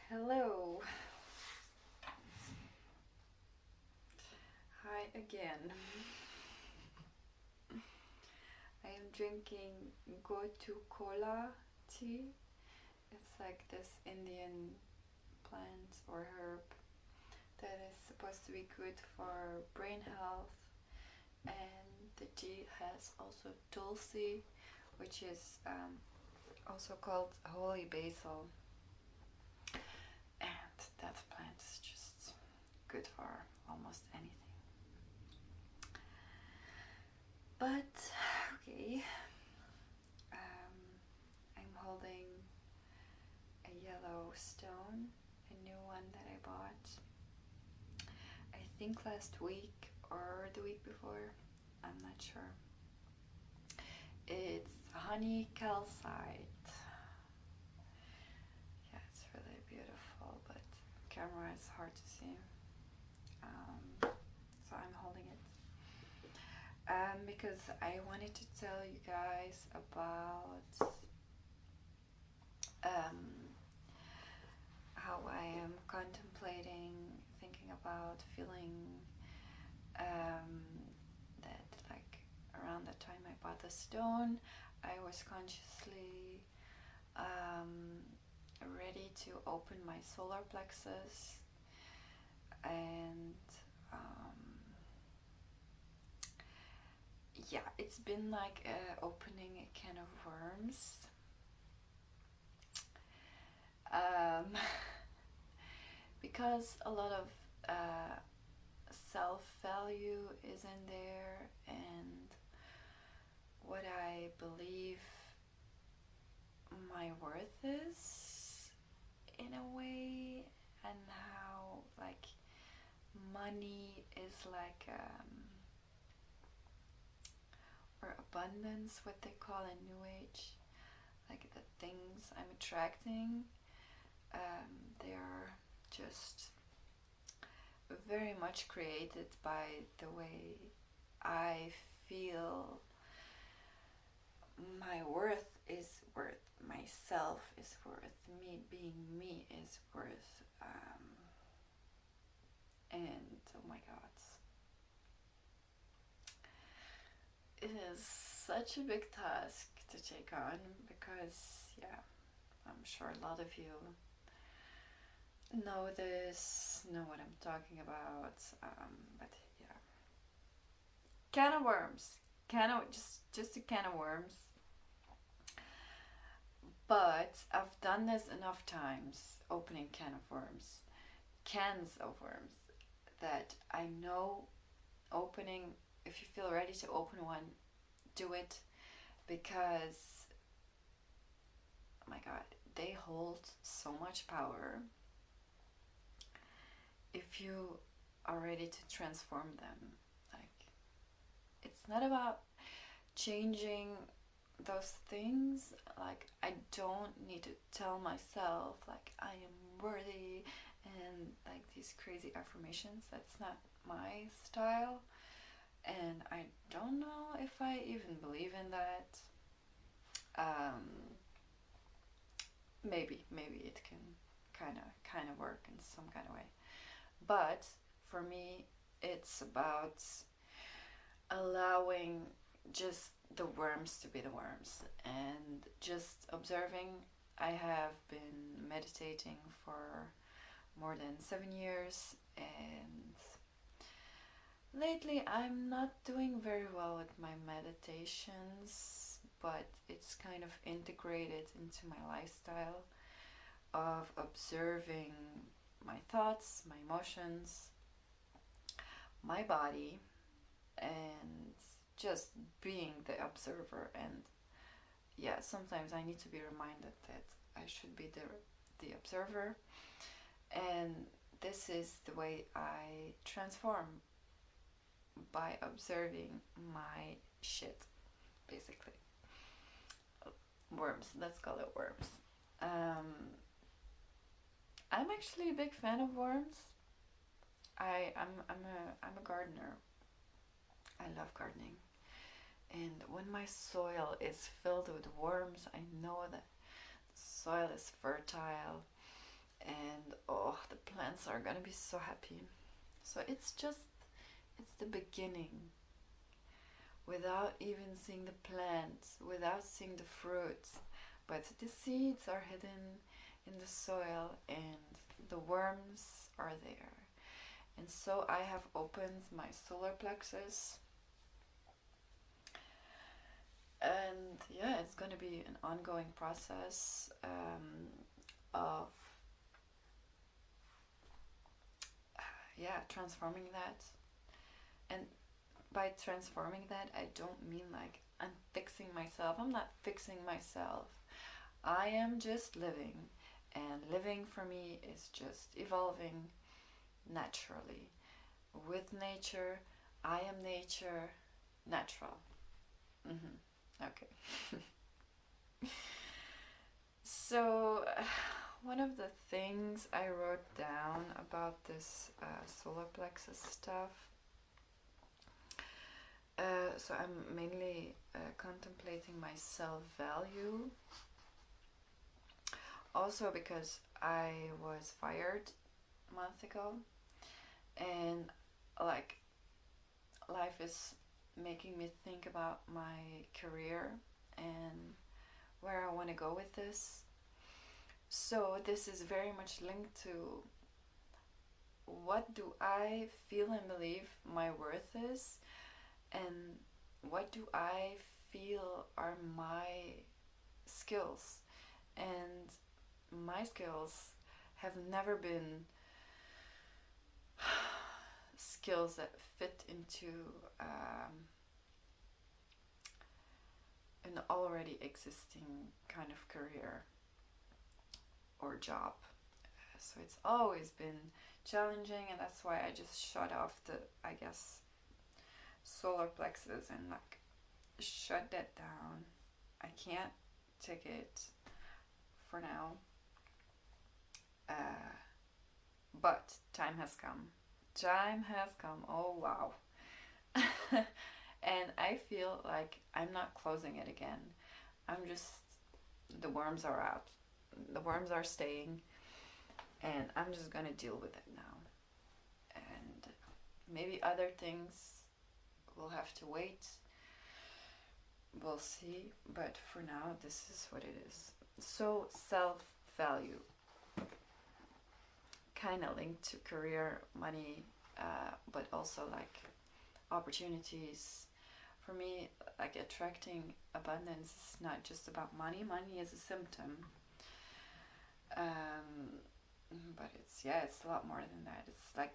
Hello. Hi again. I am drinking gotu kola tea. It's like this Indian plant or herb that is supposed to be good for brain health. And the tea has also tulsi, which is also called holy basil. And that plant is just good for almost anything. But okay, I'm holding a yellow stone, a new one that I bought I think last week or the week before, I'm not sure. It's honey calcite. Yeah, it's really beautiful, but camera is hard to see. So I'm holding it. Because I wanted to tell you guys about how I am contemplating, thinking about, feeling that like around the time I bought the stone, I was consciously ready to open my solar plexus, and yeah, it's been like opening a can of worms. Because a lot of self-value is in there, and what I believe my worth is in a way, and how like money is like or abundance, what they call in New Age, like the things I'm attracting, they are just very much created by the way I feel my worth is worth, myself is worth, me being me is worth, and oh my god, it is such a big task to take on, because yeah, I'm sure a lot of you know this, know what I'm talking about, but yeah, can of worms, just a can of worms. But I've done this enough times, opening cans of worms, that I know opening, if you feel ready to open one, do it, because oh my god, they hold so much power if you are ready to transform them. Like, it's not about changing those things. Like, I don't need to tell myself like I am worthy and like these crazy affirmations. That's not my style, and I don't know if I even believe in that. Maybe it can kind of work in some kind of way, but for me it's about allowing just the worms to be the worms, and just observing. I have been meditating for more than 7 years, and lately I'm not doing very well with my meditations, but it's kind of integrated into my lifestyle of observing my thoughts, my emotions, my body, and just being the observer. And yeah, sometimes I need to be reminded that I should be the observer, and this is the way I transform, by observing my shit, basically. Worms, let's call it worms. I'm actually a big fan of worms. I'm a gardener. I love gardening, and when my soil is filled with worms, I know that the soil is fertile, and oh, the plants are gonna be so happy. So it's the beginning. Without even seeing the plants, without seeing the fruits, but the seeds are hidden in the soil and the worms are there. And so I have opened my solar plexus, and yeah, it's going to be an ongoing process of transforming that. And by transforming that, I don't mean like I'm fixing myself. I'm not fixing myself. I am just living, and living for me is just evolving naturally. With nature, I am nature, natural. Okay. So, one of the things I wrote down about this solar plexus stuff, so I'm mainly contemplating my self-value. Also because I was fired a month ago, and like life is making me think about my career and where I want to go with this. So this is very much linked to what do I feel and believe my worth is, and what do I feel are my skills. And my skills have never been skills that fit into an already existing kind of career or job. So it's always been challenging, and that's why I just shut off the, I guess, solar plexus and like shut that down. I can't take it for now. But time has come. Time has come. Oh wow. And I feel like I'm not closing it again. I'm just, the worms are out. The worms are staying, and I'm just gonna deal with it now. And maybe other things will have to wait. We'll see. But for now, this is what it is. So, self-value. Kind of linked to career, money, but also like opportunities. For me, like attracting abundance is not just about money. Money is a symptom. But it's a lot more than that. It's like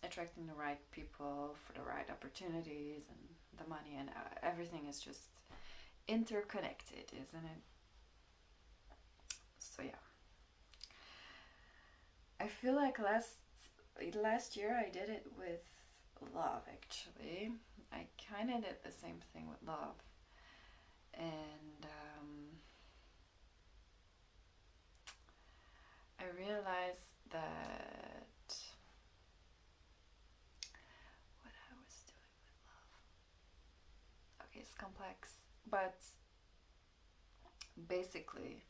attracting the right people for the right opportunities, and the money, and everything is just interconnected, isn't it? So yeah, I feel like last year I did it with love. Actually, I kind of did the same thing with love, and I realized that what I was doing with love. Okay, it's complex, but basically,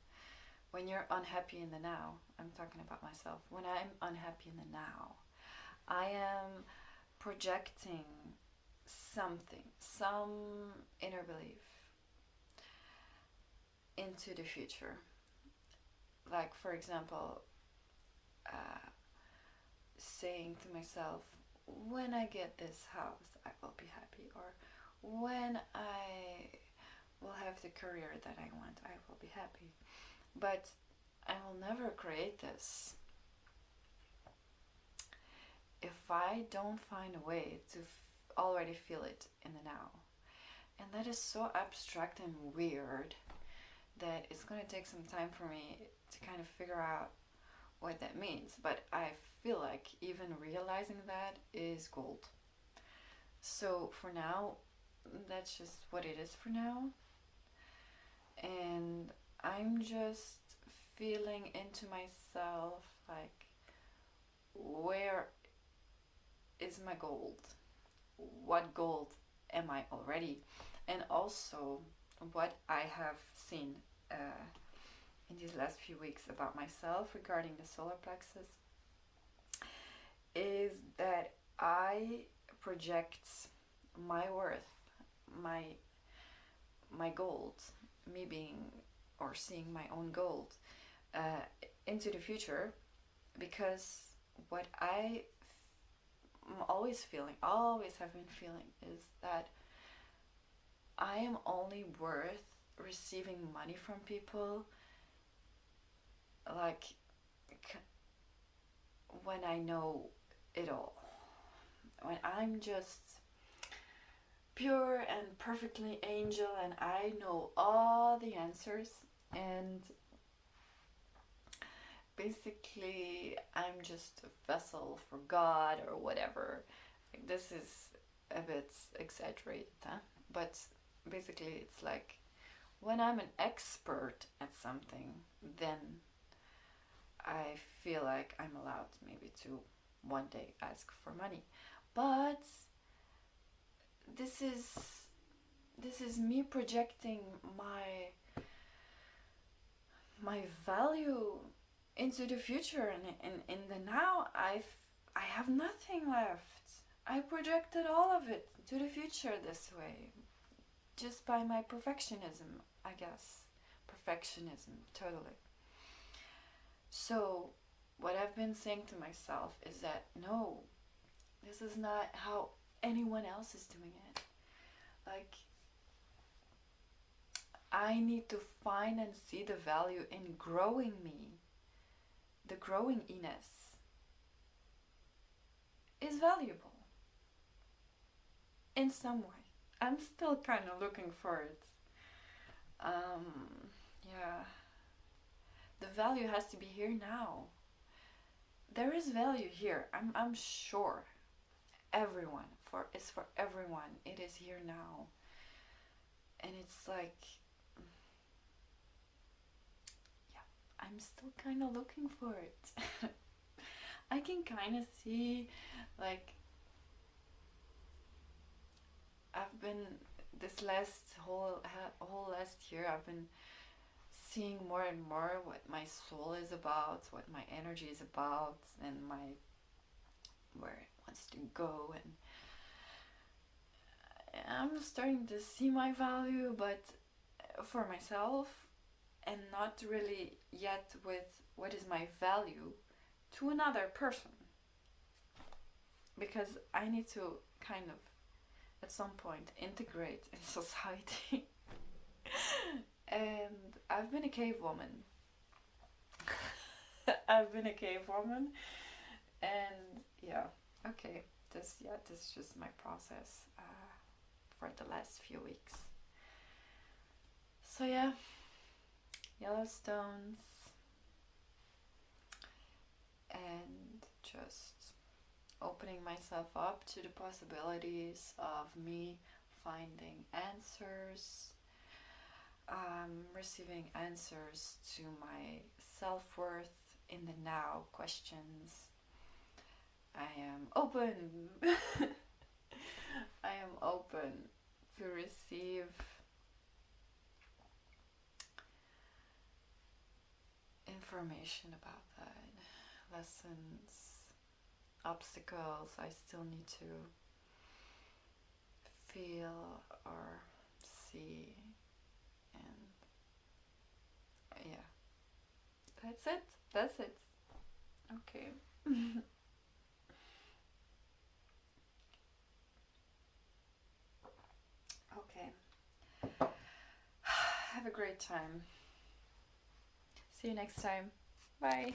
when you're unhappy in the now, I'm talking about myself. When I'm unhappy in the now, I am projecting something, some inner belief into the future. Like, for example, saying to myself, when I get this house, I will be happy. Or when I will have the career that I want, I will be happy. But I will never create this if I don't find a way to already feel it in the now. And that is so abstract and weird that it's going to take some time for me to kind of figure out what that means. But I feel like even realizing that is gold. So for now, that's just what it is for now. And I'm just feeling into myself, like, where is my gold? What gold am I already? And also what I have seen in these last few weeks about myself regarding the solar plexus is that I project my worth, my gold, me being or seeing my own gold into the future, because what I'm always have been feeling, is that I am only worth receiving money from people like when I know it all. When I'm just pure and perfectly angel and I know all the answers, and basically I'm just a vessel for God or whatever. This is a bit exaggerated, huh? But basically it's like when I'm an expert at something, then I feel like I'm allowed maybe to one day ask for money. But this is me projecting my value into the future, and in the now I have nothing left. I projected all of it to the future this way, just by my perfectionism, I guess. Perfectionism, totally. So what I've been saying to myself is that no, this is not how anyone else is doing it. Like, I need to find and see the value in growing me. The growing Inez is valuable in some way. I'm still kind of looking for it. Yeah. The value has to be here now. There is value here. I'm sure. It's for everyone. It is here now. And it's like, yeah, I'm still kind of looking for it. I can kind of see, like, I've been this whole last year, I've been seeing more and more what my soul is about, what my energy is about, and where it wants to go. And I'm starting to see my value, but for myself, and not really yet with what is my value to another person, because I need to kind of at some point integrate in society. And I've been a cave woman. And yeah, okay, this is just my process for the last few weeks. So yeah, Yellowstones, and just opening myself up to the possibilities of me finding answers, receiving answers to my self-worth in the now questions. I am open. I am open to receive information about that, lessons, obstacles I still need to feel or see. And yeah, that's it. Okay. Okay. Have a great time. See you next time. Bye.